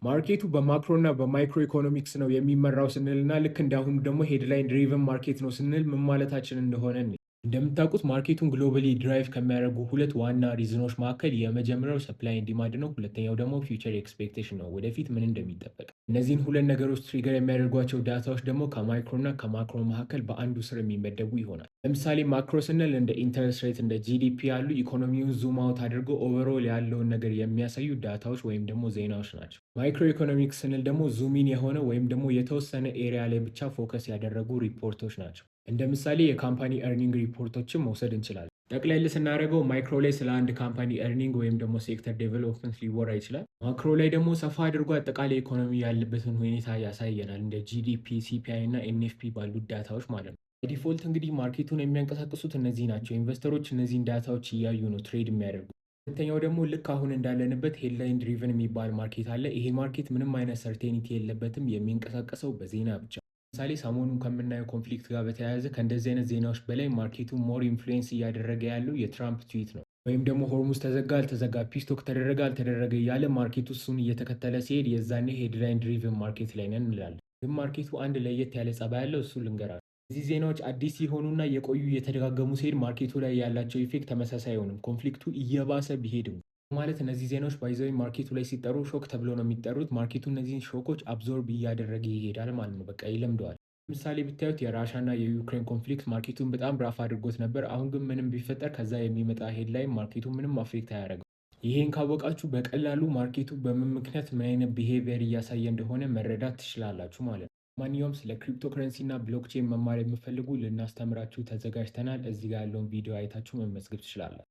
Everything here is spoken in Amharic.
ማርኬቱ በማክሮ እና በማይክሮ ኢኮኖሚክስ ነው የሚመራው ስንልና ልክ እንዳሁኑ ደግሞ ሄድላይን ድሪቨን ማርኬት ነው ስንል ምን ማለታችን እንደሆነ እንደምታውቁት ማርኬቱን ግሎባሊ ድራይቭ ከሚያደርጉ ሁለት ዋና ሪዝኖች መካከል የመጀመሪያው ሰፕላይ ኤንድ ዲማንድ ነው። ሁለተኛው ደግሞ ፊውቸር ኤክስፔክቴሽን ነው፣ ወደፊት ምን እንደሚጠበቅ። እነዚህን ሁለት ነገሮች ትሪገር የሚያደርጓቸው ዳታዎች ደግሞ ከማይክሮ እና ከማክሮ መካከል በአንዱ ስር የሚመደቡ ይሆናል። ለምሳሌ ማክሮ ስንል እንደ ኢንተረስት ሬት፣ እንደ ጂዲፒ ያሉ ኢኮኖሚውን ዙም አውት አድርገው ኦቨርኦል ያለውን ነገር የሚያሳዩ ዳታዎች ወይም ደግሞ ዜናዎች ናቸው። ማይክሮ ኢኮኖሚክስ ስንል ደግሞ ዙሚን የሆነ ወይም ደግሞ የተወሰነ ኤሪያ ላይ ብቻ ፎከስ ያደረጉ ሪፖርቶች ናቸው። እንደ ምሳሌ የካምፓኒ ኤርኒንግ ሪፖርቶችን መውሰድ እንችላለን። ጠቅለል ስናደርገው ማይክሮ ላይ ስለ አንድ ካምፓኒ ኤርኒንግ ወይም ደግሞ ሴክተር ዴቨሎፕመንት ሊወራ ይችላል። ማክሮ ላይ ደግሞ ሰፋ አድርጎ አጠቃላይ ኢኮኖሚ ያለበትን ሁኔታ ያሳየናል፣ እንደ ጂዲፒ፣ ሲፒአይ እና ኤንኤፍፒ ባሉት ዳታዎች ማለት ነው። ዲፎልት እንግዲህ ማርኬቱን የሚያንቀሳቅሱት እነዚህ ናቸው። ኢንቨስተሮች እነዚህን ዳታዎች እያዩ ነው ትሬድ የሚያደርጉ። ሁለተኛው ደግሞ ልክ አሁን እንዳለንበት ሄድላይን ድሪቨን የሚባል ማርኬት አለ። ይሄ ማርኬት ምንም አይነት ሰርቴኒቲ የለበትም፣ የሚንቀሳቀሰው በዜና ብቻ። ለምሳሌ ሰሞኑን ከምናየው ኮንፍሊክት ጋር በተያያዘ ከእንደዚህ አይነት ዜናዎች በላይ ማርኬቱ ሞር ኢንፍሉዌንስ እያደረገ ያለው የትራምፕ ትዊት ነው። ወይም ደግሞ ሆርሙዝ ተዘጋ አልተዘጋ፣ ፒስቶክ ተደረገ አልተደረገ እያለ ማርኬቱ እሱን እየተከተለ ሲሄድ የዛኔ ሄድላይን ድሪቨን ማርኬት ላይ ነን እንላለን። ግን ማርኬቱ አንድ ለየት ያለ ጸባይ ያለው እሱ ልንገራል። እዚህ ዜናዎች አዲስ ሲሆኑና የቆዩ እየተደጋገሙ ሲሄድ ማርኬቱ ላይ ያላቸው ኢፌክት ተመሳሳይ አይሆንም። ኮንፍሊክቱ እየባሰ ቢሄድም ማለት እነዚህ ዜናዎች ባይዘዊ ማርኬቱ ላይ ሲጠሩ ሾክ ተብሎ ነው የሚጠሩት። ማርኬቱ እነዚህን ሾኮች አብዞርብ እያደረገ ይሄዳል ማለት ነው። በቃ ይለምደዋል። ምሳሌ ብታዩት የራሻና የዩክሬን ኮንፍሊክት ማርኬቱን በጣም ራፍ አድርጎት ነበር። አሁን ግን ምንም ቢፈጠር ከዛ የሚመጣ ሄድላይን ማርኬቱ ምንም አፌክት አያደርገው። ይሄን ካወቃችሁ በቀላሉ ማርኬቱ በምን ምክንያት ምን አይነት ቢሄቪየር እያሳየ እንደሆነ መረዳት ትችላላችሁ ማለት ነው። ማንኛውም ስለ ክሪፕቶ ከረንሲ እና ብሎክቼን መማር የምፈልጉ ልናስተምራችሁ ተዘጋጅተናል። እዚህ ጋር ያለውን ቪዲዮ አይታችሁ መመዝገብ ትችላላችሁ።